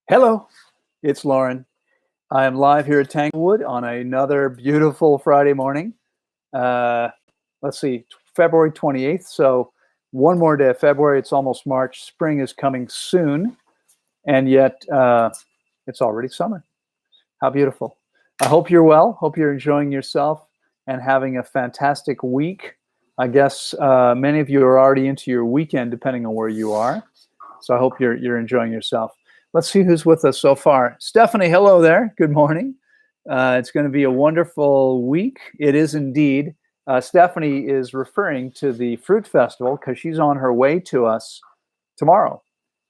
Hello, it's Loren. I am live here at Tanglewood on another beautiful Friday morning. Let's see, February 28th. So one more day of February. It's almost March. Spring is coming soon. And yet it's already summer. How beautiful. I hope you're well. Hope you're enjoying yourself and having a fantastic week. I guess many of you are already into your weekend, depending on where you are. So I hope you're enjoying yourself. Let's see who's with us so far. Stephanie, hello there. Good morning. It's going to be a wonderful week. It is indeed. Stephanie is referring to the Fruit Festival because she's on her way to us tomorrow.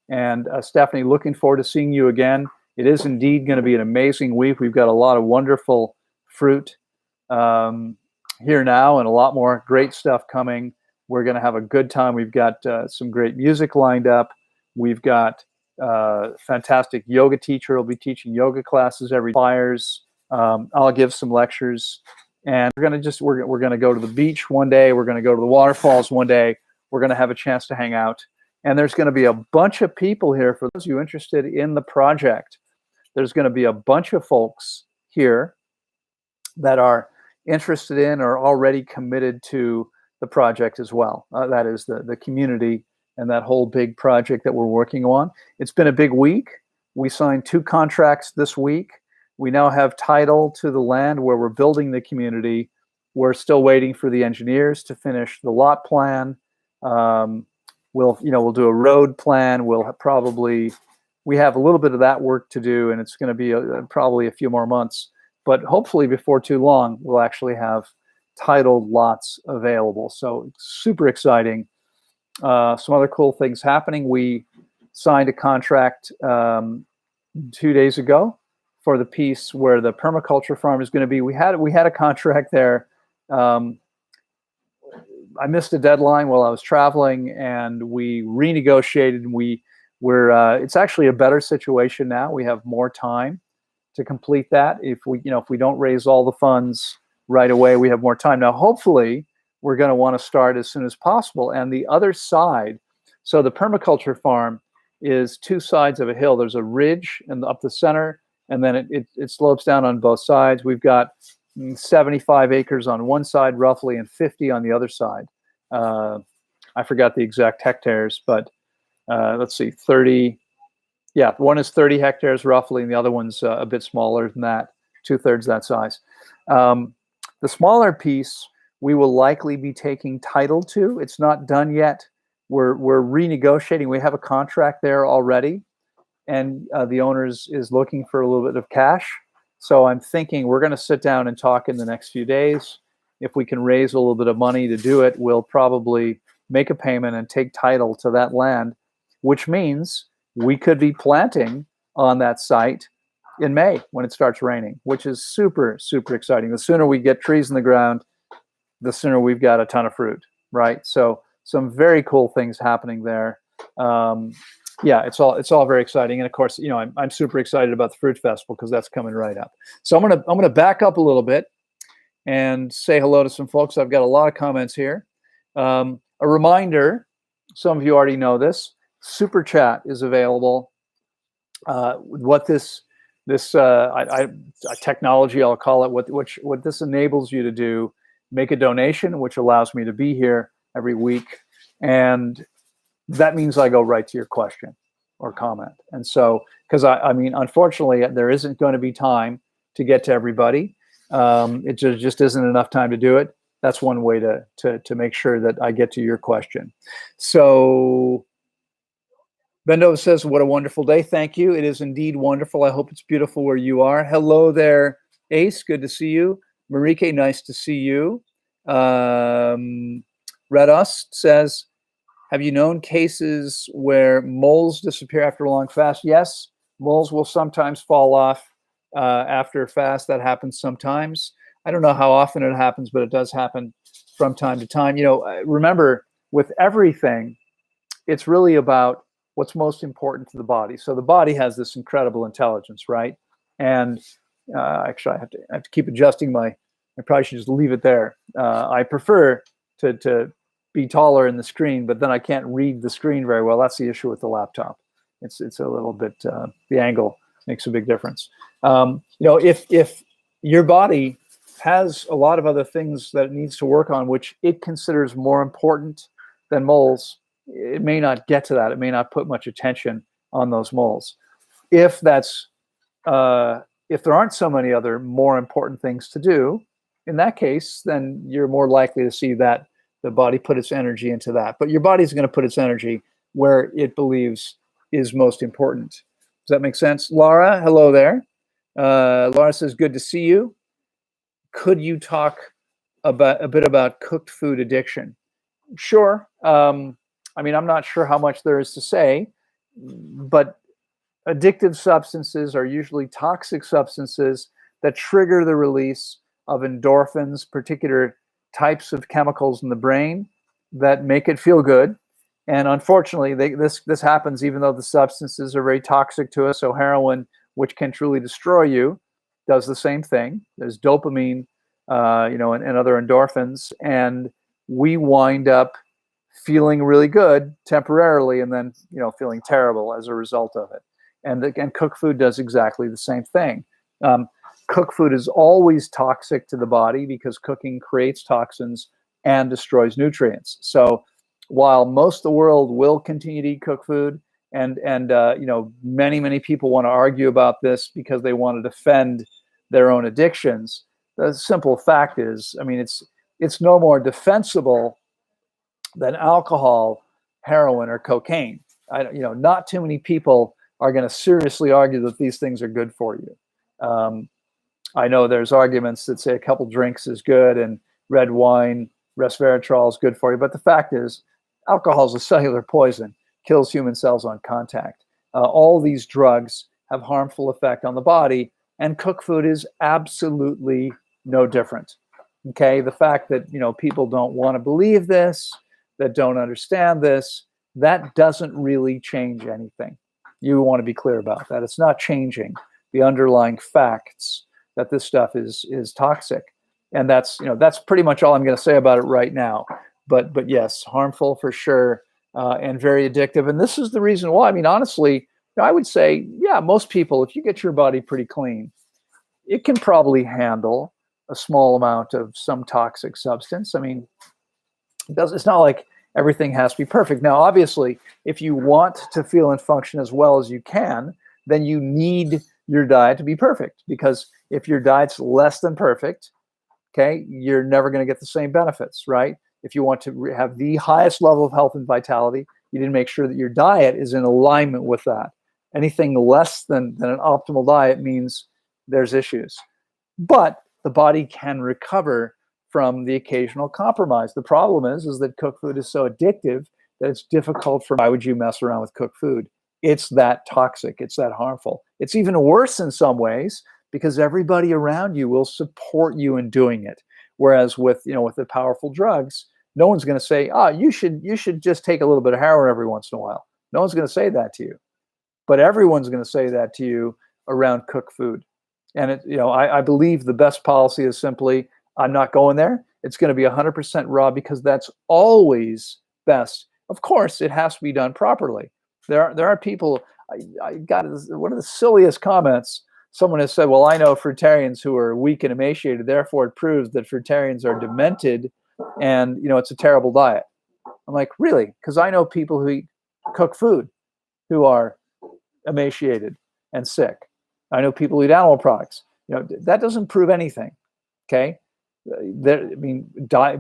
And Stephanie, looking forward to seeing you again. It is indeed going to be an amazing week. We've got a lot of wonderful fruit here now and a lot more great stuff coming. We're going to have a good time. We've got some great music lined up. We've got fantastic yoga teacher will be teaching yoga classes every flyers. I'll give some lectures, and we're gonna go to the beach one day. We're gonna go to the waterfalls one day. We're gonna have a chance to hang out, and there's gonna be a bunch of people here. For those of you interested in the project, there's gonna be a bunch of folks here that are interested in or already committed to the project as well. That is the community and that whole big project that we're working on. It's been a big week. We signed 2 contracts this week. We now have title to the land where we're building the community. We're still waiting for the engineers to finish the lot plan. We'll do a road plan. We have a little bit of that work to do, and it's going to be probably a few more months. But hopefully before too long, we'll actually have titled lots available. So super exciting. Some other cool things happening. We signed a contract 2 days ago for the piece where the permaculture farm is going to be. We had a contract there. I missed a deadline while I was traveling, and we renegotiated. It's actually a better situation now. We have more time to complete that. If we don't raise all the funds right away, we have more time now. Hopefully, we're going to want to start as soon as possible. And the other side, so the permaculture farm is 2 sides of a hill. There's a ridge up the center, and then it slopes down on both sides. We've got 75 acres on one side, roughly, and 50 on the other side. I forgot the exact hectares, but let's see, 30. Yeah, one is 30 hectares roughly, and the other one's a bit smaller than that, 2/3 that size. The smaller piece, we will likely be taking title to. It's not done yet. We're renegotiating. We have a contract there already, and the owner is looking for a little bit of cash. So I'm thinking we're going to sit down and talk in the next few days. If we can raise a little bit of money to do it, we'll probably make a payment and take title to that land, which means we could be planting on that site in May when it starts raining, which is super, super exciting. The sooner we get trees in the ground, the sooner we've got a ton of fruit, right? So some very cool things happening there. Yeah, it's all very exciting. And of course, I'm super excited about the Fruit Festival because that's coming right up. So I'm gonna back up a little bit and say hello to some folks. I've got a lot of comments here. A reminder, some of you already know this, Super Chat is available. What this technology, I'll call it, what this enables you to do, make a donation, which allows me to be here every week. And that means I go right to your question or comment. And so, because I mean, unfortunately, there isn't going to be time to get to everybody. It just isn't enough time to do it. That's one way to make sure that I get to your question. So Bendo says, what a wonderful day. Thank you. It is indeed wonderful. I hope it's beautiful where you are. Hello there, Ace. Good to see you. Marike, nice to see you. Redust says, have you known cases where moles disappear after a long fast? Yes, moles will sometimes fall off after a fast. That happens sometimes. I don't know how often it happens, but it does happen from time to time. Remember, with everything, it's really about what's most important to the body. So the body has this incredible intelligence, right? And actually, I have to keep adjusting I probably should just leave it there. I prefer to be taller in the screen, but then I can't read the screen very well. That's the issue with the laptop. It's a little bit, the angle makes a big difference. If your body has a lot of other things that it needs to work on, which it considers more important than moles, it may not get to that. It may not put much attention on those moles. If that's if there aren't so many other more important things to do, in that case, then you're more likely to see that the body put its energy into that. But your body's going to put its energy where it believes is most important. Does that make sense? Laura, hello there. Laura says, good to see you. Could you talk a bit about cooked food addiction? Sure. I mean, I'm not sure how much there is to say, but addictive substances are usually toxic substances that trigger the release of endorphins, particular types of chemicals in the brain that make it feel good. And unfortunately, this happens even though the substances are very toxic to us. So heroin, which can truly destroy you, does the same thing. There's dopamine, and other endorphins, and we wind up feeling really good temporarily, and then feeling terrible as a result of it. And cooked food does exactly the same thing. Cooked food is always toxic to the body because cooking creates toxins and destroys nutrients. So while most of the world will continue to eat cooked food, and many people want to argue about this because they want to defend their own addictions, the simple fact is, I mean, it's no more defensible than alcohol, heroin, or cocaine. Not too many people are going to seriously argue that these things are good for you. I know there's arguments that say a couple drinks is good and red wine, resveratrol is good for you. But the fact is, alcohol is a cellular poison, kills human cells on contact. All these drugs have harmful effect on the body, and cooked food is absolutely no different. Okay, the fact that people don't want to believe this, that don't understand this, that doesn't really change anything. You want to be clear about that. It's not changing the underlying facts that this stuff is toxic, and that's pretty much all I'm going to say about it right now. But yes, harmful for sure, and very addictive. And this is the reason why. I mean, honestly, I would say, yeah, most people, if you get your body pretty clean, it can probably handle a small amount of some toxic substance. I mean, it's not like everything has to be perfect. Now, obviously, if you want to feel and function as well as you can, then you need your diet to be perfect, because if your diet's less than perfect, okay, you're never going to get the same benefits, right? If you want to have the highest level of health and vitality, you need to make sure that your diet is in alignment with that. Anything less than an optimal diet means there's issues. But the body can recover from the occasional compromise. The problem is that cooked food is so addictive that it's difficult for, why would you mess around with cooked food? It's that toxic, it's that harmful. It's even worse in some ways because everybody around you will support you in doing it. Whereas with the powerful drugs, no one's going to say, you should just take a little bit of heroin every once in a while. No one's going to say that to you. But everyone's going to say that to you around cooked food. And I believe the best policy is simply, I'm not going there. It's going to be 100% raw because that's always best. Of course, it has to be done properly. There are people, I got one of the silliest comments. Someone has said, well, I know fruitarians who are weak and emaciated, therefore it proves that fruitarians are demented and, it's a terrible diet. I'm like, really? Because I know people who eat cooked food who are emaciated and sick. I know people who eat animal products. That doesn't prove anything, okay?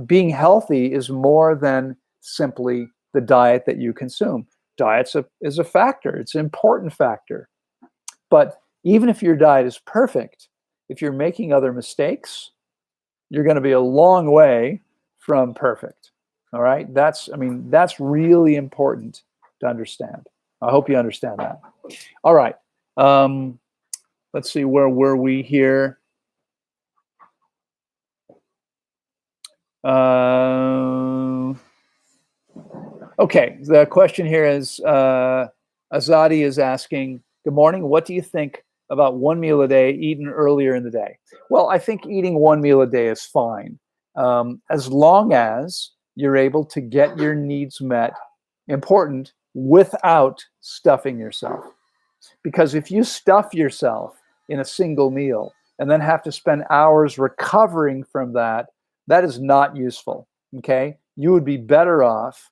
Being healthy is more than simply the diet that you consume. Diet is a factor. It's an important factor. But even if your diet is perfect, if you're making other mistakes, you're going to be a long way from perfect. All right? That's really important to understand. I hope you understand that. All right. Let's see, where were we here? Okay, the question here is, Azadi is asking, good morning, what do you think about one meal a day eaten earlier in the day? Well, I think eating one meal a day is fine, as long as you're able to get your needs met. Important, without stuffing yourself. Because if you stuff yourself in a single meal and then have to spend hours recovering from that, that is not useful, okay? You would be better off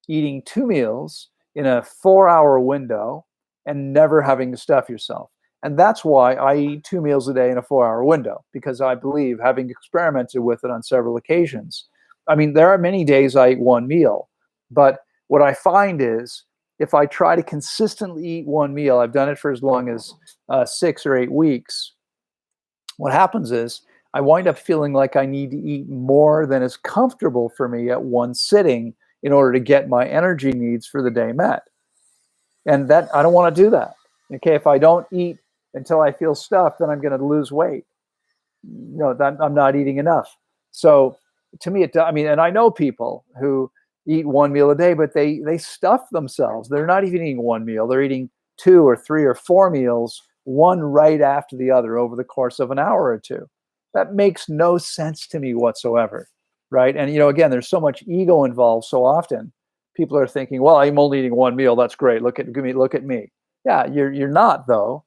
eating 2 meals in a 4-hour window and never having to stuff yourself. And that's why I eat 2 meals a day in a 4-hour window, because I believe, having experimented with it on several occasions, I mean, there are many days I eat 1 meal, but what I find is if I try to consistently eat 1 meal, I've done it for as long as 6 or 8 weeks, what happens is I wind up feeling like I need to eat more than is comfortable for me at one sitting in order to get my energy needs for the day met. And that, I don't want to do that. Okay, if I don't eat until I feel stuffed, then I'm going to lose weight. That I'm not eating enough. So to me, I mean, and I know people who eat 1 meal a day, but they stuff themselves. They're not even eating 1 meal. They're eating 2 or 3 or 4 meals, one right after the other over the course of an hour or two. That makes no sense to me whatsoever, right? And again, there's so much ego involved. So often, people are thinking, "Well, I'm only eating 1 meal. That's great. Look at me. Yeah, you're not though,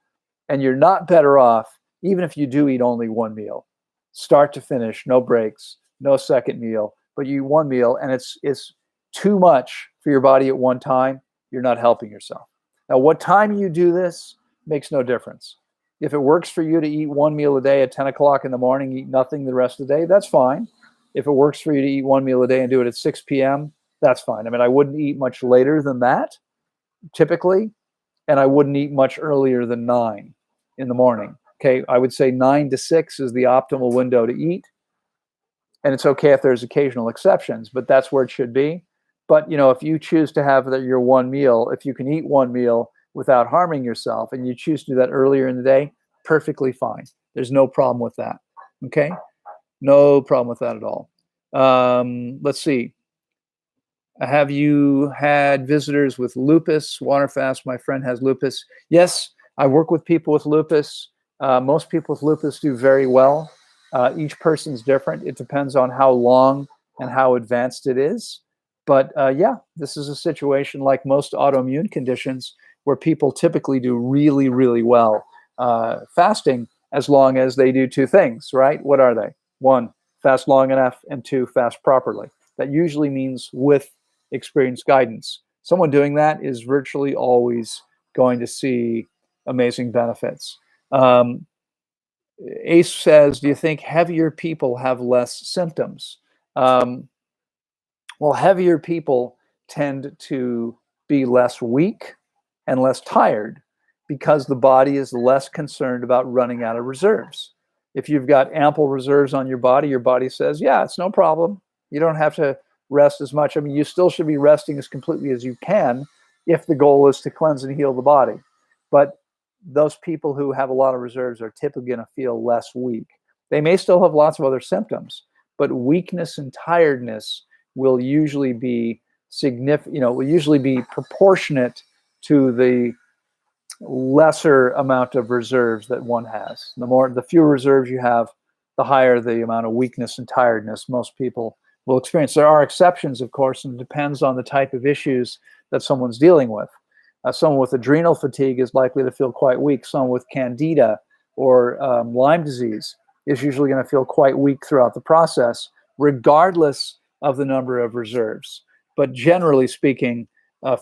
and you're not better off even if you do eat only 1 meal, start to finish, no breaks, no second meal, but you eat 1 meal, and it's too much for your body at one time. You're not helping yourself. Now, what time you do this makes no difference. If it works for you to eat 1 meal a day at 10 o'clock in the morning, eat nothing the rest of the day, that's fine. If it works for you to eat 1 meal a day and do it at 6 p.m., that's fine. I mean, I wouldn't eat much later than that, typically, and I wouldn't eat much earlier than 9 in the morning. Okay, I would say 9 to 6 is the optimal window to eat. And it's okay if there's occasional exceptions, but that's where it should be. But, if you choose to have your 1 meal, if you can eat 1 meal without harming yourself and you choose to do that earlier in the day, perfectly fine. There's no problem with that. Okay? No problem with that at all. Let's see. Have you had visitors with lupus? Water fast, my friend has lupus. Yes, I work with people with lupus. Most people with lupus do very well. Each person's different. It depends on how long and how advanced it is. But yeah, this is a situation like most autoimmune conditions where people typically do really, really well fasting, as long as they do 2 things, right? What are they? 1, fast long enough, and 2, fast properly. That usually means with experienced guidance. Someone doing that is virtually always going to see amazing benefits. Ace says, do you think heavier people have less symptoms? Well, heavier people tend to be less weak and less tired because the body is less concerned about running out of reserves. If you've got ample reserves on your body says, yeah, it's no problem. You don't have to rest as much. I mean, you still should be resting as completely as you can if the goal is to cleanse and heal the body. But those people who have a lot of reserves are typically going to feel less weak. They may still have lots of other symptoms, but weakness and tiredness will usually be significant, will usually be proportionate to the lesser amount of reserves that one has. The fewer reserves you have, the higher the amount of weakness and tiredness most people will experience. There are exceptions, of course, and it depends on the type of issues that someone's dealing with. Someone with adrenal fatigue is likely to feel quite weak. Someone with candida or Lyme disease is usually going to feel quite weak throughout the process, regardless of the number of reserves. But generally speaking,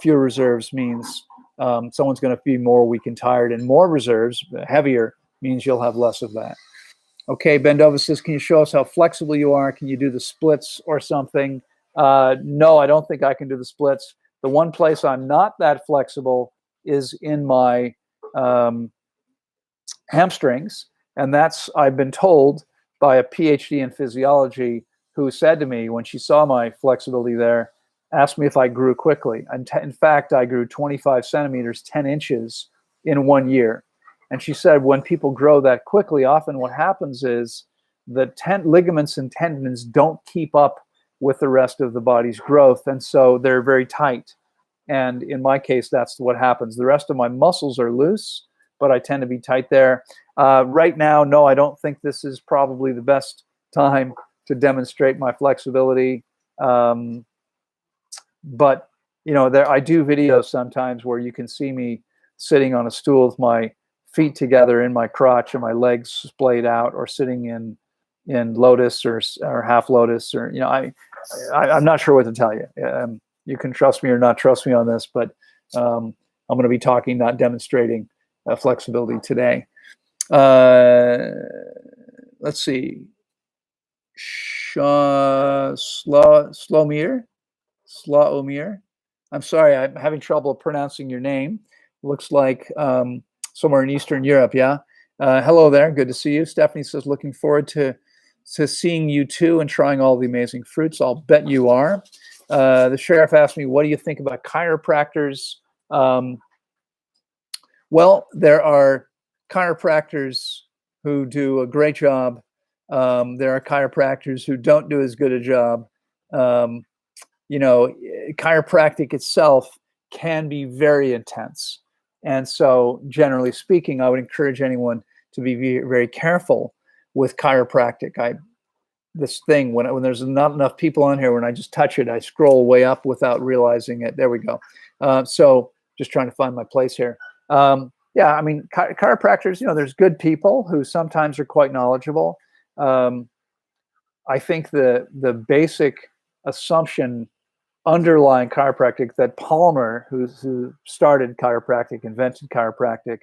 fewer reserves means someone's going to be more weak and tired, and more reserves, heavier, means you'll have less of that. Okay, Bendova says, can you show us how flexible you are? Can you do the splits or something? No, I don't think I can do the splits. The one place I'm not that flexible is in my hamstrings. And that's, I've been told by a PhD in physiology who said to me when she saw my flexibility there, asked me if I grew quickly. And in fact, I grew 25 centimeters, 10 inches in 1 year. And she said, when people grow that quickly, often what happens is the ligaments and tendons don't keep up with the rest of the body's growth. And so they're very tight. And in my case, that's what happens. The rest of my muscles are loose, but I tend to be tight there. Right now, no, I don't think this is probably the best time to demonstrate my flexibility. But there I do videos sometimes where you can see me sitting on a stool with my feet together in my crotch and my legs splayed out, or sitting in lotus or half lotus, or I'm not sure what to tell you. You can trust me or not trust me on this, but I'm going to be talking, not demonstrating flexibility today. Let's see. Slomir. I'm sorry, I'm having trouble pronouncing your name. Looks like somewhere in Eastern Europe, yeah? Hello there, good to see you. Stephanie says, looking forward to seeing you too and trying all the amazing fruits. I'll bet you are. The sheriff asked me, what do you think about chiropractors? Well, there are chiropractors who do a great job. There are chiropractors who don't do as good a job. Chiropractic itself can be very intense. And so generally speaking, I would encourage anyone to be very careful with chiropractic. This thing, when there's not enough people on here, when I just touch it, I scroll way up without realizing it. There we go. So just trying to find my place here. Yeah, I mean, chiropractors, there's good people who sometimes are quite knowledgeable. I think the basic assumption underlying chiropractic, that Palmer, who started chiropractic, invented chiropractic,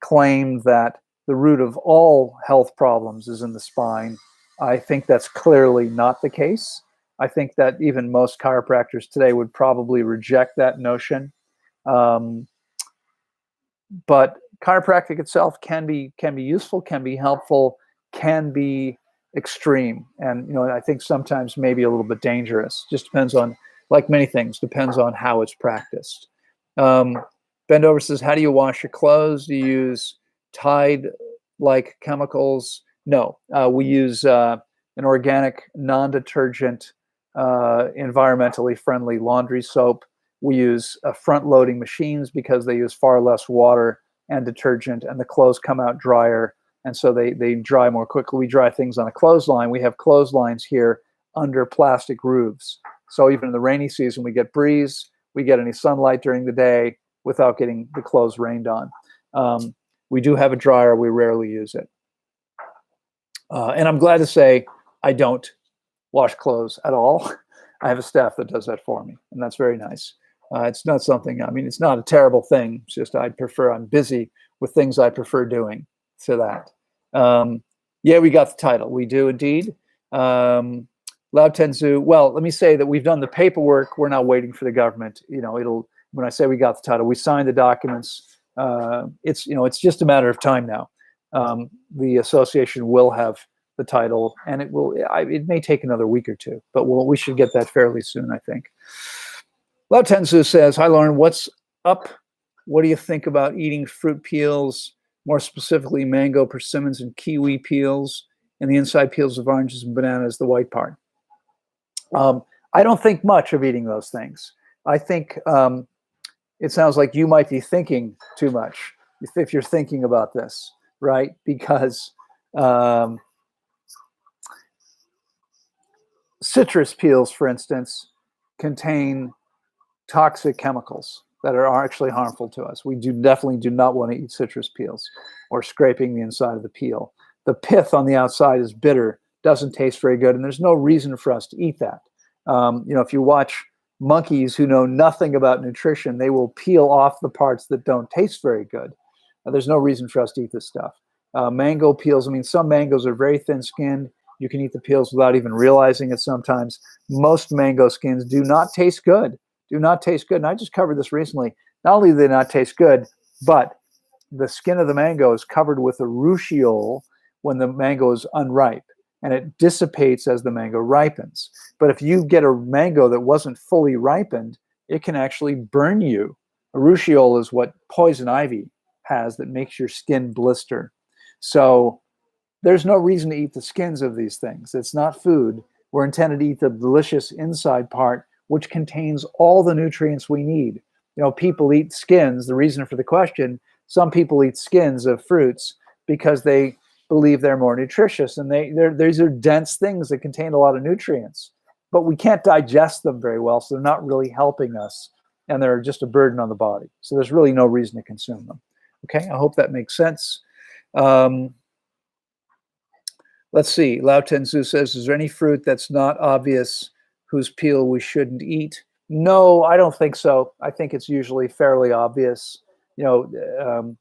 claimed that the root of all health problems is in the spine. I think that's clearly not the case. I think that even most chiropractors today would probably reject that notion. But chiropractic itself can be useful, can be helpful, can be extreme, and I think sometimes maybe a little bit dangerous. Just depends on, like many things, depends on how it's practiced. Bendover says, how do you wash your clothes? Do you use Tide-like chemicals? No, we use an organic, non-detergent, environmentally friendly laundry soap. We use front-loading machines because they use far less water and detergent, and the clothes come out drier, and so they dry more quickly. We dry things on a clothesline. We have clotheslines here under plastic roofs. So even in the rainy season, we get breeze, we get any sunlight during the day without getting the clothes rained on. We do have a dryer. We rarely use it. And I'm glad to say I don't wash clothes at all. I have a staff that does that for me, and that's very nice. It's not something, it's not a terrible thing. It's just I'm busy with things I prefer doing to that. Yeah, we got the title. We do indeed. Lao Tenzu, well, let me say that we've done the paperwork. We're not waiting for the government. When I say we got the title, we signed the documents. It's just a matter of time now. The association will have the title, and it may take another week or two, but we should get that fairly soon, I think. Lao Tenzu says, hi, Loren, what's up? What do you think about eating fruit peels, more specifically mango, persimmons, and kiwi peels, and the inside peels of oranges and bananas, the white part? I don't think much of eating those things. I think it sounds like you might be thinking too much if you're thinking about this, right? Because citrus peels, for instance, contain toxic chemicals that are actually harmful to us. We definitely do not want to eat citrus peels or scraping the inside of the peel. The pith on the outside is bitter, doesn't taste very good, and there's no reason for us to eat that. If you watch monkeys who know nothing about nutrition, they will peel off the parts that don't taste very good. There's no reason for us to eat this stuff. Mango peels, some mangoes are very thin-skinned. You can eat the peels without even realizing it sometimes. Most mango skins do not taste good. And I just covered this recently. Not only do they not taste good, but the skin of the mango is covered with a ruchiole when the mango is unripe, and it dissipates as the mango ripens. But if you get a mango that wasn't fully ripened, it can actually burn you. A ruchiole is what poison ivy has that makes your skin blister. So there's no reason to eat the skins of these things. It's not food. We're intended to eat the delicious inside part, which contains all the nutrients we need. People eat skins. The reason for the question, some people eat skins of fruits because they believe they're more nutritious, and these are dense things that contain a lot of nutrients, but we can't digest them very well, so they're not really helping us and they're just a burden on the body. So there's really no reason to consume them. Okay, I hope that makes sense. Let's see. Lao Tenzu says, is there any fruit that's not obvious whose peel we shouldn't eat? No, I don't think so. I think it's usually fairly obvious. You know,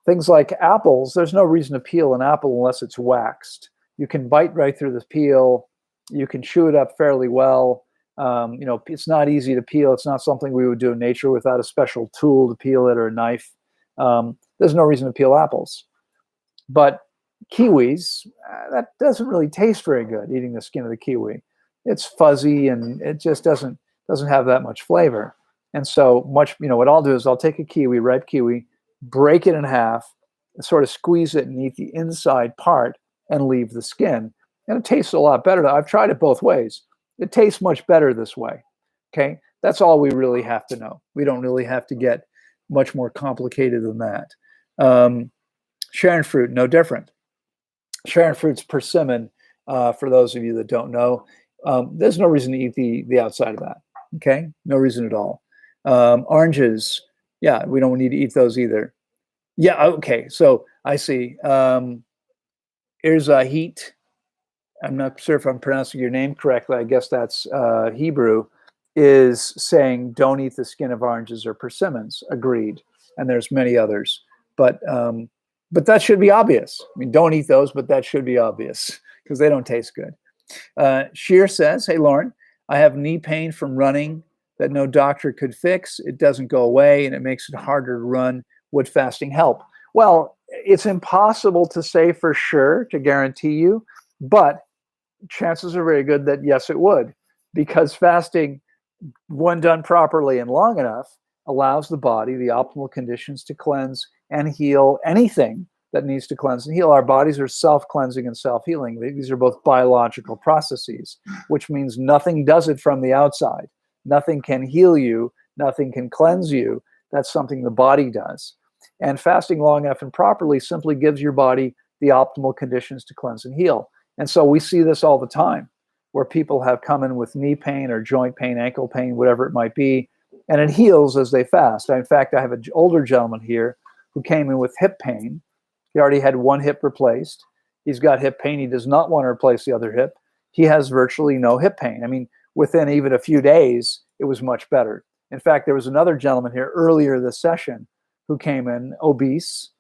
things like apples, there's no reason to peel an apple unless it's waxed. You can bite right through the peel. You can chew it up fairly well. You know, it's not easy to peel. It's not something we would do in nature without a special tool to peel it or a knife. There's no reason to peel apples. But kiwis, that doesn't really taste very good, eating the skin of the kiwi. It's fuzzy and it just doesn't have that much flavor. And so much, you know, what I'll do is I'll take a kiwi, ripe kiwi, break it in half, sort of squeeze it and eat the inside part and leave the skin. And it tastes a lot better. I've tried it both ways. It tastes much better this way. Okay, that's all we really have to know. We don't really have to get much more complicated than that. Sharon fruit, no different. Sharon fruit's persimmon, for those of you that don't know. There's no reason to eat the outside of that. Okay, no reason at all. Oranges, yeah, we don't need to eat those either. Yeah, okay, so I see. Here's a heat. I'm not sure if I'm pronouncing your name correctly. I guess that's Hebrew, is saying don't eat the skin of oranges or persimmons. Agreed. And there's many others. But that should be obvious. I mean, don't eat those, but that should be obvious because they don't taste good. Sheer says, hey, Loren, I have knee pain from running that no doctor could fix. It doesn't go away and it makes it harder to run. Would fasting help? Well, it's impossible to say for sure, to guarantee you, but chances are very good that yes, it would, because fasting, when done properly and long enough, allows the body the optimal conditions to cleanse and heal anything that needs to cleanse and heal. Our bodies are self-cleansing and self-healing. These are both biological processes, which means nothing does it from the outside. Nothing can heal you. Nothing can cleanse you. That's something the body does. And fasting long enough and properly simply gives your body the optimal conditions to cleanse and heal. And so we see this all the time, where people have come in with knee pain or joint pain, ankle pain, whatever it might be, and it heals as they fast. In fact, I have an older gentleman here who came in with hip pain. He already had one hip replaced. He's got hip pain. He does not want to replace the other hip. He has virtually no hip pain. I mean, within even a few days, it was much better. In fact, there was another gentleman here earlier this session who came in obese,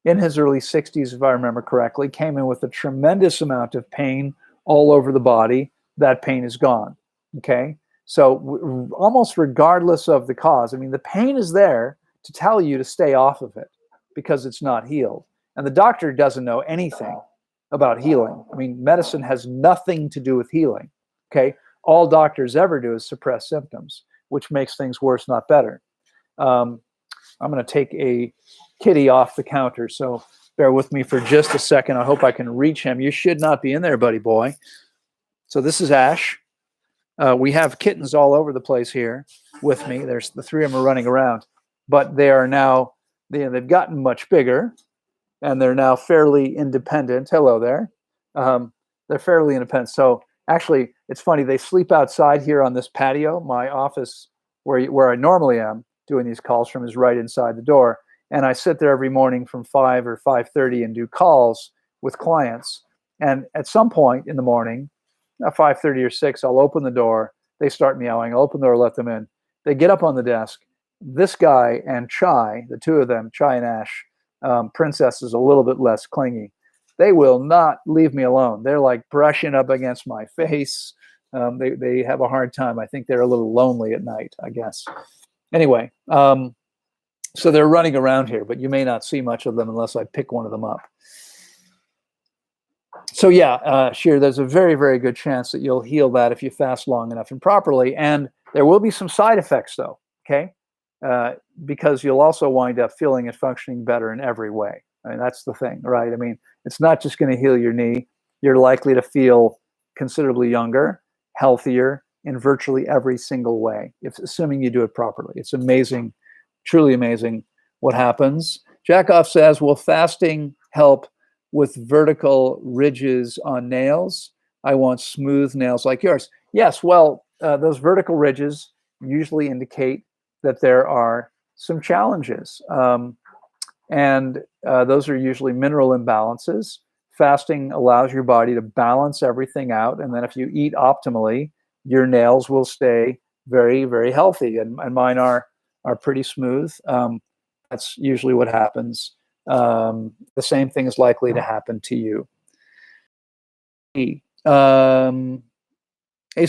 in his early 60s, if I remember correctly, came in with a tremendous amount of pain all over the body. That pain is gone. Okay, so almost regardless of the cause, I mean, the pain is there to tell you to stay off of it because it's not healed. And the doctor doesn't know anything about healing. I mean, medicine has nothing to do with healing. Okay, all doctors ever do is suppress symptoms, which makes things worse, not better. I'm going to take a kitty off the counter, so bear with me for just a second. I hope I can reach him. You should not be in there, buddy boy. So this is Ash. We have kittens all over the place here with me. There's the three of them are running around, but they are now, they've gotten much bigger, and they're now fairly independent. Hello there. They're fairly independent. So actually, it's funny. They sleep outside here on this patio. My office, where I normally am doing these calls from, is right inside the door. And I sit there every morning from 5 or 5:30 and do calls with clients. And at some point in the morning, 5:30 or 6, I'll open the door. They start meowing. I'll open the door, let them in. They get up on the desk. This guy and Chai, the two of them, Chai and Ash, Princess is a little bit less clingy. They will not leave me alone. They're like brushing up against my face. They have a hard time. I think they're a little lonely at night, I guess. Anyway, so they're running around here, but you may not see much of them unless I pick one of them up. So yeah, Sheer, there's a very, very good chance that you'll heal that if you fast long enough and properly. And there will be some side effects though, okay? Because you'll also wind up feeling and functioning better in every way. I mean, that's the thing, right? I mean, it's not just going to heal your knee. You're likely to feel considerably younger, healthier in virtually every single way, assuming you do it properly. It's amazing, truly amazing what happens. Jackoff says, will fasting help with vertical ridges on nails? I want smooth nails like yours. Yes, well, those vertical ridges, usually indicate that there are some challenges. And those are usually mineral imbalances. Fasting allows your body to balance everything out. And then if you eat optimally, your nails will stay very, very healthy. And mine are pretty smooth. That's usually what happens. The same thing is likely to happen to you. Ace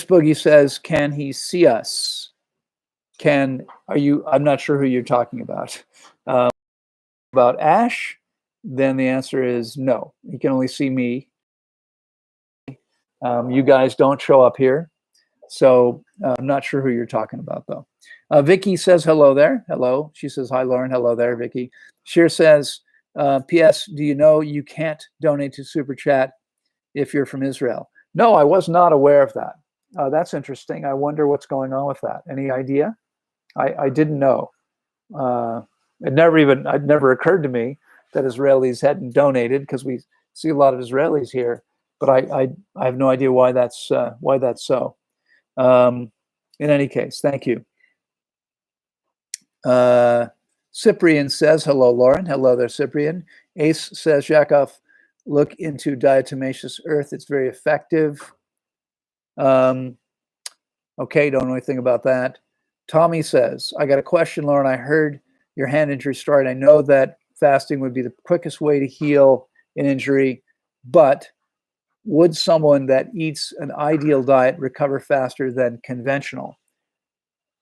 Boogie says, can he see us? I'm not sure who you're talking about. About Ash, then the answer is no. He can only see me. You guys don't show up here. So I'm not sure who you're talking about, though. Vicky says hello there. Hello. She says, hi, Loren. Hello there, Vicky. Sheer says, P.S., do you know you can't donate to Super Chat if you're from Israel? No, I was not aware of that. That's interesting. I wonder what's going on with that. Any idea? I didn't know. It never occurred to me that Israelis hadn't donated, because we see a lot of Israelis here, but I have no idea why that's so. In any case, thank you. Cyprian says, hello, Loren. Hello there, Cyprian. Ace says, Yakov, look into diatomaceous earth. It's very effective. Okay, don't know anything about that. Tommy says, I got a question, Loren. I heard your hand injury story. I know that fasting would be the quickest way to heal an injury, but would someone that eats an ideal diet recover faster than conventional?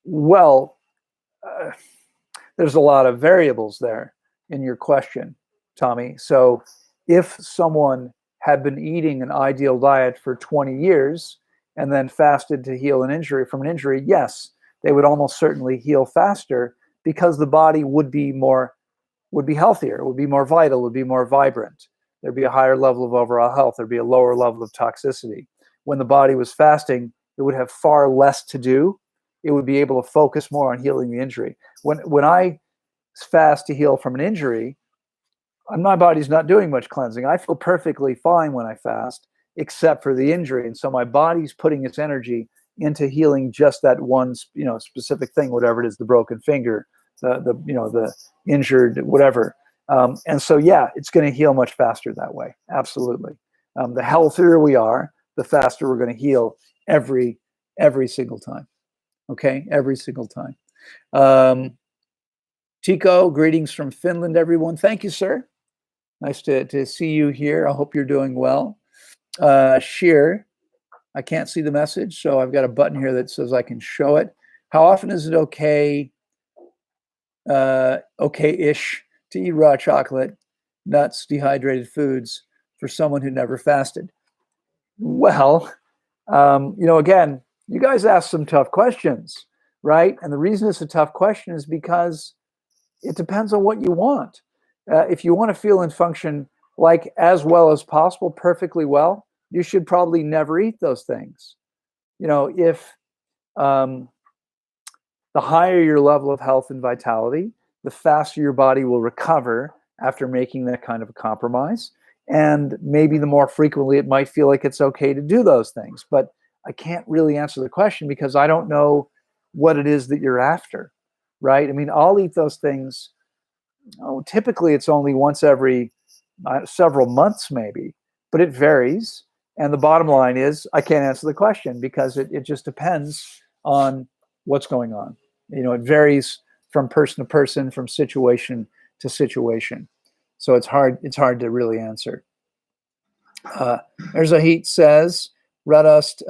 Well, there's a lot of variables there in your question, Tommy. So if someone had been eating an ideal diet for 20 years and then fasted to heal an injury from an injury, yes, they would almost certainly heal faster, because the body would be healthier, would be more vital, would be more vibrant. There'd be a higher level of overall health. There'd be a lower level of toxicity. When the body was fasting, it would have far less to do. It would be able to focus more on healing the injury. When I fast to heal from an injury, my body's not doing much cleansing. I feel perfectly fine when I fast, except for the injury. And so my body's putting its energy into healing just that one, specific thing, whatever it is, the broken finger, the injured, whatever. And so, yeah, it's going to heal much faster that way. Absolutely. The healthier we are, the faster we're going to heal every single time. Okay, every single time. Tico, greetings from Finland, everyone. Thank you, sir. Nice to see you here. I hope you're doing well. Sheer, I can't see the message, so I've got a button here that says I can show it. How often is it okay-ish to eat raw chocolate, nuts, dehydrated foods for someone who never fasted? Well, again, you guys ask some tough questions, right? And the reason it's a tough question is because it depends on what you want. If you want to feel and function like as well as possible, perfectly well, you should probably never eat those things. If the higher your level of health and vitality, the faster your body will recover after making that kind of a compromise. And maybe the more frequently it might feel like it's okay to do those things. But I can't really answer the question because I don't know what it is that you're after, right? I mean, I'll eat those things. Typically, it's only once every several months, maybe, but it varies. And the bottom line is I can't answer the question because it just depends on what's going on. It varies from person to person, from situation to situation. So it's hard to really answer. There's a heat says, Redust,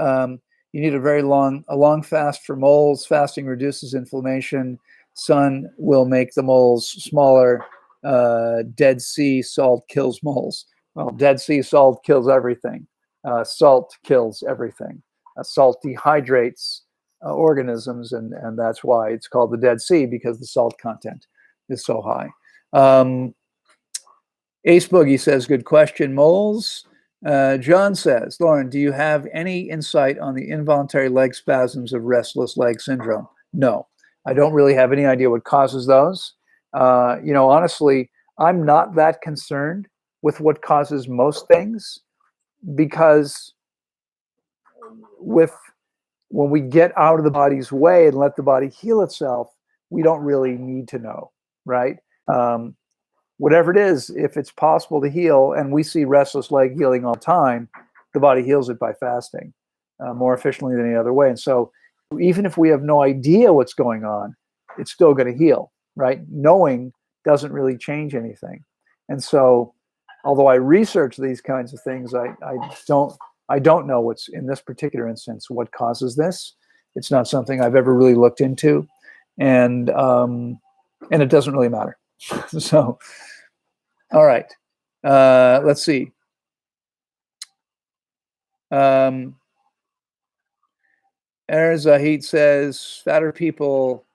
you need a long fast for moles. Fasting reduces inflammation. Sun will make the moles smaller. Dead Sea salt kills moles. Well, Dead Sea salt kills everything. Salt kills everything. Salt dehydrates organisms, and that's why it's called the Dead Sea, because the salt content is so high. Ace Boogie says, good question, moles. John says, Loren, do you have any insight on the involuntary leg spasms of restless leg syndrome? No, I don't really have any idea what causes those. Honestly, I'm not that concerned with what causes most things, because with when we get out of the body's way and let the body heal itself, we don't really need to know, right? Whatever it is, if it's possible to heal, and we see restless leg healing all the time, the body heals it by fasting more efficiently than any other way. And so even if we have no idea what's going on, it's still going to heal, right? Knowing doesn't really change anything. And so although I research these kinds of things, I don't know what's in this particular instance, what causes this. It's not something I've ever really looked into, and it doesn't really matter. So, all right, let's see. Erzahit says, fatter people,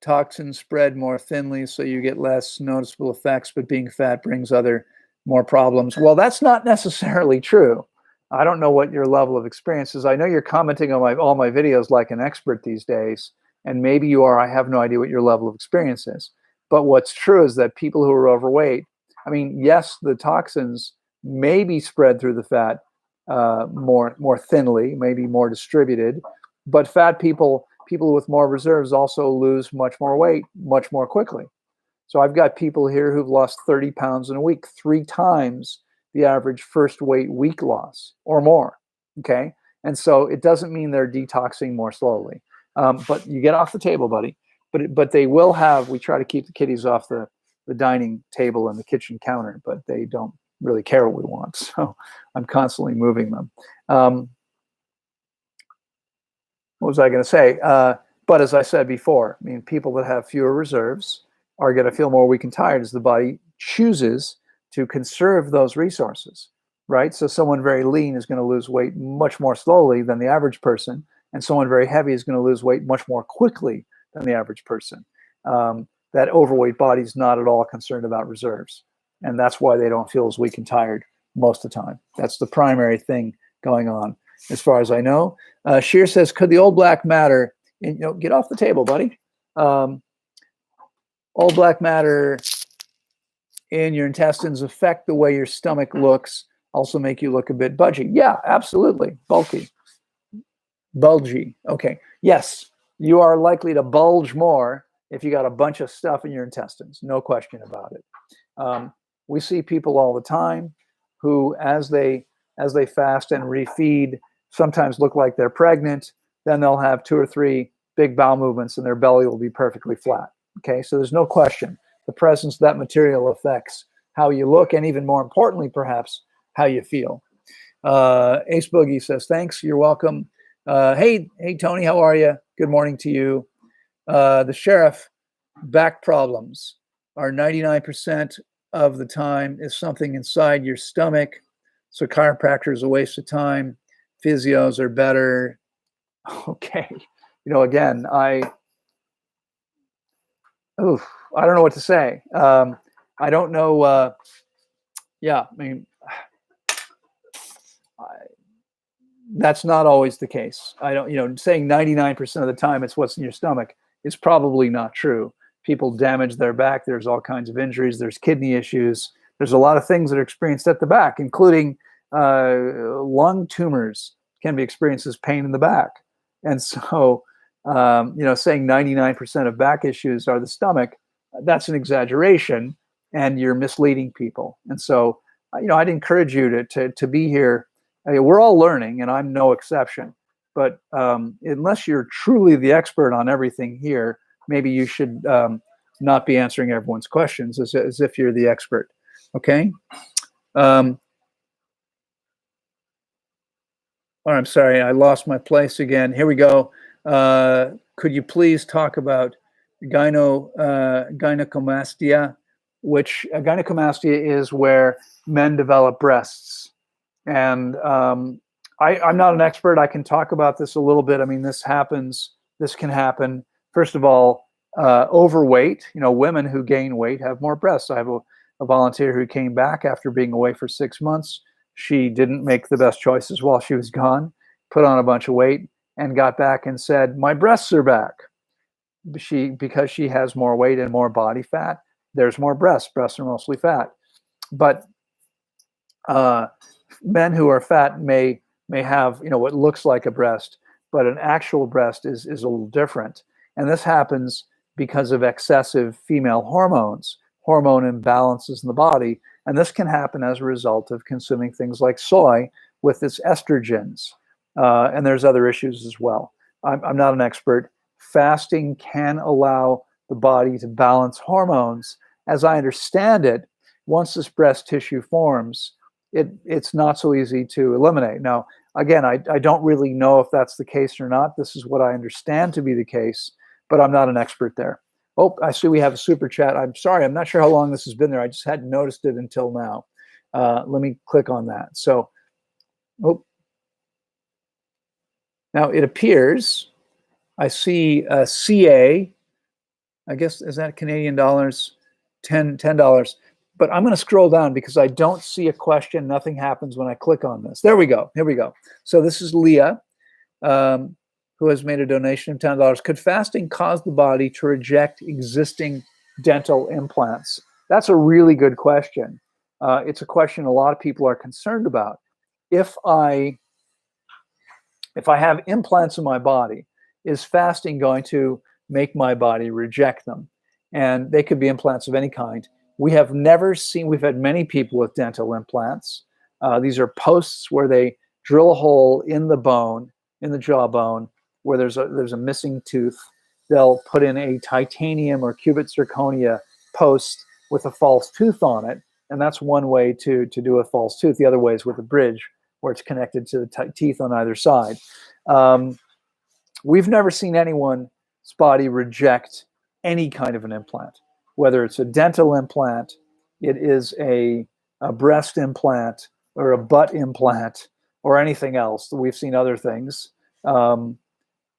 toxins spread more thinly, so you get less noticeable effects, but being fat brings other more problems. Well, that's not necessarily true. I don't know what your level of experience is. I know you're commenting on all my videos like an expert these days, and maybe you are. I have no idea what your level of experience is. But what's true is that people who are overweight, I mean, yes, the toxins may be spread through the fat more thinly, maybe more distributed, but fat people with more reserves also lose much more weight much more quickly. So I've got people here who've lost 30 pounds in a week, 3 times the average first weight week loss or more. Okay. And so it doesn't mean they're detoxing more slowly. But you get off the table, buddy. But they will have, we try to keep the kiddies off the dining table and the kitchen counter, but they don't really care what we want. So I'm constantly moving them. What was I going to say? But as I said before, I mean, people that have fewer reserves are going to feel more weak and tired as the body chooses to conserve those resources, right? So someone very lean is going to lose weight much more slowly than the average person, and someone very heavy is going to lose weight much more quickly than the average person. That overweight body is not at all concerned about reserves, and that's why they don't feel as weak and tired most of the time. That's the primary thing going on, as far as I know. Sheer says, could the old black matter, and, get off the table, buddy. Old black matter in your intestines affect the way your stomach looks, also make you look a bit budgy? Yeah, absolutely. Bulgy. Okay. Yes, you are likely to bulge more if you got a bunch of stuff in your intestines. No question about it. We see people all the time who, as they fast and refeed, sometimes look like they're pregnant. Then they'll have 2 or 3 big bowel movements and their belly will be perfectly flat. Okay, so there's no question. The presence of that material affects how you look, and even more importantly, perhaps, how you feel. Ace Boogie says, thanks, you're welcome. Hey, Tony, how are you? Good morning to you. The sheriff, back problems are 99% of the time is something inside your stomach. So chiropractor is a waste of time. Physios are better. Okay. Again, I don't know what to say. I don't know. Yeah, I mean, that's not always the case. I don't, saying 99% of the time it's what's in your stomach is probably not true. People damage their back. There's all kinds of injuries. There's kidney issues. There's a lot of things that are experienced at the back, including lung tumors can be experienced as pain in the back. And so, saying 99% of back issues are the stomach, that's an exaggeration, and you're misleading people. And so, I'd encourage you to be here. I mean, we're all learning, and I'm no exception. But unless you're truly the expert on everything here, maybe you should not be answering everyone's questions as if you're the expert. Okay? Oh, I'm sorry, I lost my place again. Here we go. Could you please talk about gynecomastia, which gynecomastia is where men develop breasts. And I'm not an expert. I can talk about this a little bit. I mean, this can happen. First of all, overweight, women who gain weight have more breasts. I have a volunteer who came back after being away for 6 months. She didn't make the best choices while she was gone, put on a bunch of weight, and got back and said, my breasts are back. Because she has more weight and more body fat, there's more breasts. Breasts are mostly fat. But men who are fat may have, what looks like a breast, but an actual breast is a little different. And this happens because of excessive female hormones, hormone imbalances in the body. And this can happen as a result of consuming things like soy with its estrogens. And there's other issues as well. I'm not an expert. Fasting can allow the body to balance hormones. As I understand it, once this breast tissue forms, it's not so easy to eliminate. Now, again, I don't really know if that's the case or not. This is what I understand to be the case, but I'm not an expert there. Oh, I see we have a super chat. I'm sorry, I'm not sure how long this has been there. I just hadn't noticed it until now. Let me click on that. So, oh. Now it appears I see CA, I guess, is that Canadian dollars? $10. But I'm going to scroll down because I don't see a question. Nothing happens when I click on this. There we go. Here we go. So this is Leah, who has made a donation of $10. Could fasting cause the body to reject existing dental implants? That's a really good question. It's a question a lot of people are concerned about. If I have implants in my body, is fasting going to make my body reject them? And they could be implants of any kind. We have never seen, we've had many people with dental implants. These are posts where they drill a hole in the bone, in the jawbone, where there's a missing tooth. They'll put in a titanium or cubic zirconia post with a false tooth on it. And that's one way to do a false tooth. The other way is with a bridge where it's connected to the teeth on either side. We've never seen anyone's body reject any kind of an implant, whether it's a dental implant, it is a breast implant, or a butt implant, or anything else. We've seen other things,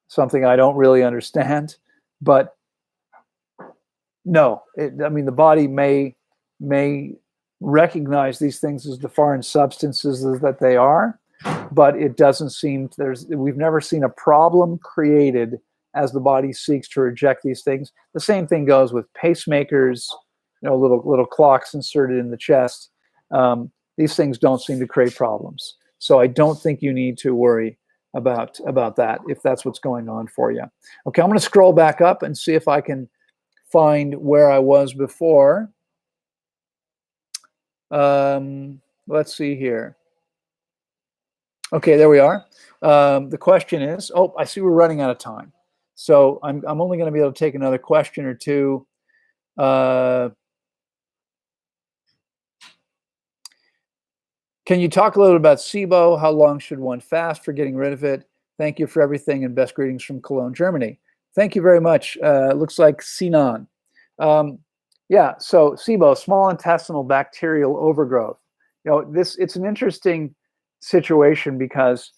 something I don't really understand, but no, I mean, the body may recognize these things as the foreign substances that they are, but it doesn't seem, we've never seen a problem created as the body seeks to reject these things. The same thing goes with pacemakers, little clocks inserted in the chest. These things don't seem to create problems. So I don't think you need to worry about that if that's what's going on for you. Okay, I'm going to scroll back up and see if I can find where I was before. Let's see here. Okay, there we are. The question is, I see we're running out of time. So I'm only going to be able to take another question or two. Can you talk a little about SIBO? How long should one fast for getting rid of it? Thank you for everything and best greetings from Cologne, Germany. Thank you very much. Looks like Sinan. Yeah, so SIBO, small intestinal bacterial overgrowth. It's an interesting situation because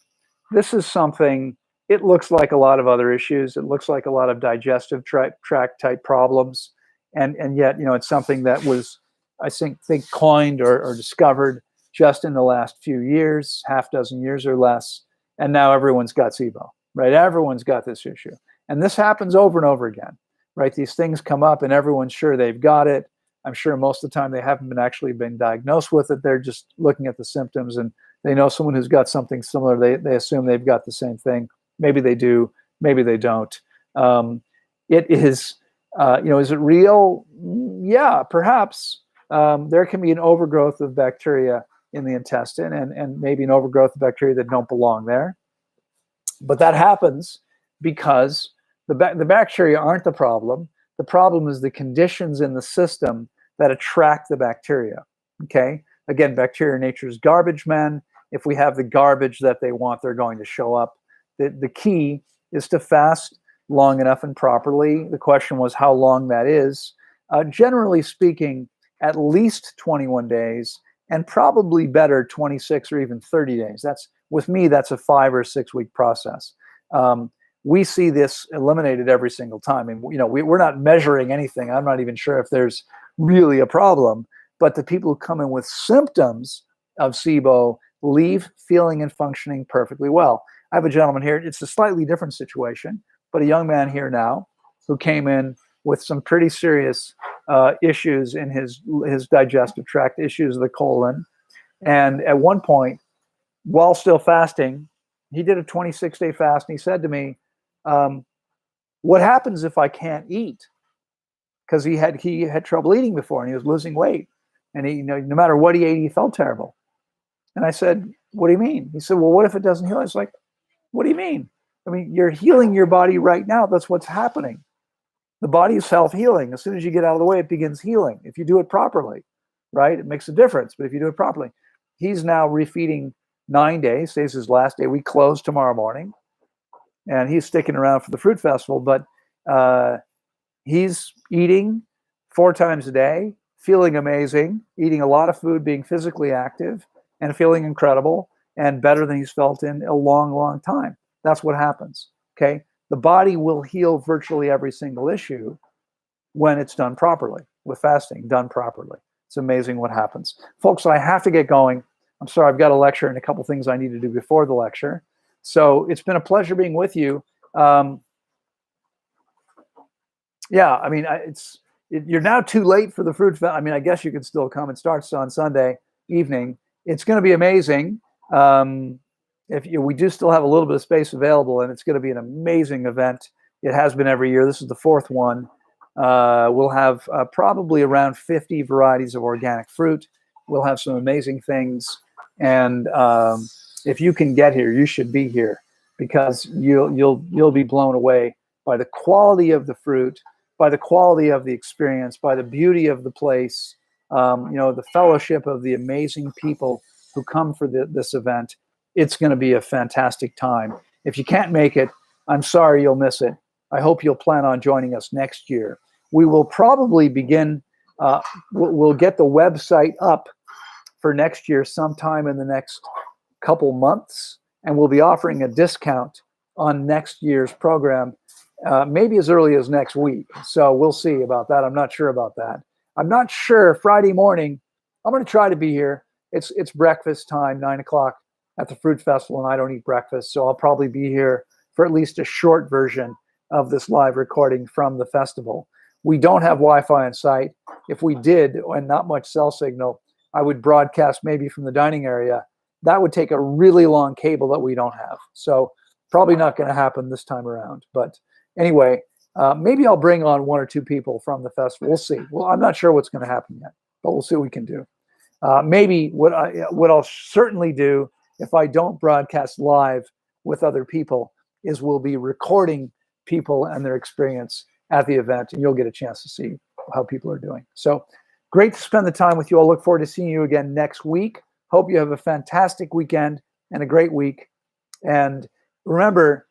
this is something, it looks like a lot of other issues. It looks like a lot of digestive tract type problems. And yet, it's something that was, I think coined or discovered just in the last few years, half dozen years or less. And now everyone's got SIBO, right? Everyone's got this issue. And this happens over and over again, right? These things come up and everyone's sure they've got it. I'm sure most of the time they haven't actually been diagnosed with it. They're just looking at the symptoms and they know someone who's got something similar. They assume they've got the same thing. Maybe they do, maybe they don't. It is, is it real? Yeah, perhaps. There can be an overgrowth of bacteria in the intestine and maybe an overgrowth of bacteria that don't belong there. But that happens because the bacteria aren't the problem. The problem is the conditions in the system that attract the bacteria, okay? Again, bacteria are nature's garbage men. If we have the garbage that they want, they're going to show up. The key is to fast long enough and properly. The question was how long that is. Generally speaking, at least 21 days, and probably better 26 or even 30 days. With me, that's a 5 or 6 week process. We see this eliminated every single time. And we're not measuring anything. I'm not even sure if there's really a problem. But the people who come in with symptoms of SIBO leave feeling and functioning perfectly well. I have a gentleman here. It's a slightly different situation, but a young man here now who came in with some pretty serious issues in his digestive tract, issues of the colon. And at one point, while still fasting, he did a 26-day fast, and he said to me, what happens if I can't eat? Because he had trouble eating before, and he was losing weight, and he, no matter what he ate, he felt terrible. And I said, what do you mean? He said, well, what if it doesn't heal? I was like, what do you mean? I mean, you're healing your body right now. That's what's happening. The body is self-healing. As soon as you get out of the way, it begins healing. If you do it properly, right? It makes a difference. But if you do it properly, he's now refeeding 9 days. Today's his last day. We close tomorrow morning, and he's sticking around for the fruit festival. But he's eating 4 times a day, feeling amazing, eating a lot of food, being physically active, and feeling incredible and better than he's felt in a long, long time. That's what happens. Okay. The body will heal virtually every single issue when it's done properly, with fasting done properly. It's amazing what happens. Folks, I have to get going. I'm sorry, I've got a lecture and a couple things I need to do before the lecture. So it's been a pleasure being with you. Yeah, I mean, you're now too late for the fruit festival. I mean, I guess you could still come. It starts on Sunday evening. It's going to be amazing. We do still have a little bit of space available, and it's going to be an amazing event. It has been every year. This is the 4th one. We'll have probably around 50 varieties of organic fruit. We'll have some amazing things. And if you can get here, you should be here, because you'll be blown away by the quality of the fruit, by the quality of the experience, by the beauty of the place, the fellowship of the amazing people who come for this event. It's going to be a fantastic time. If you can't make it, I'm sorry you'll miss it. I hope you'll plan on joining us next year. We will probably begin, we'll get the website up for next year sometime in the next couple months, and we'll be offering a discount on next year's program, maybe as early as next week. So we'll see about that. I'm not sure about that. I'm not sure. Friday morning, I'm going to try to be here. It's breakfast time, 9 o'clock at the Fruit Festival, and I don't eat breakfast, so I'll probably be here for at least a short version of this live recording from the festival. We don't have Wi-Fi on site. If we did, and not much cell signal, I would broadcast maybe from the dining area. That would take a really long cable that we don't have. So probably not going to happen this time around. But anyway, maybe I'll bring on 1 or 2 people from the festival. We'll see. Well, I'm not sure what's going to happen yet, but we'll see what we can do. Maybe what I'll certainly do, if I don't broadcast live with other people, is we'll be recording people and their experience at the event, and you'll get a chance to see how people are doing. So great to spend the time with you. I'll look forward to seeing you again next week. Hope you have a fantastic weekend and a great week. And remember,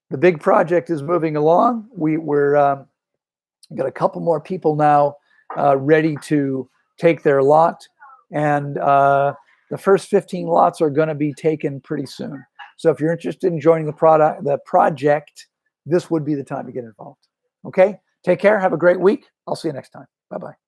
the big project is moving along. We're got a couple more people now ready to take their lot, and the first 15 lots are going to be taken pretty soon. So if you're interested in joining the project, this would be the time to get involved. Okay? Take care. Have a great week. I'll see you next time. Bye-bye.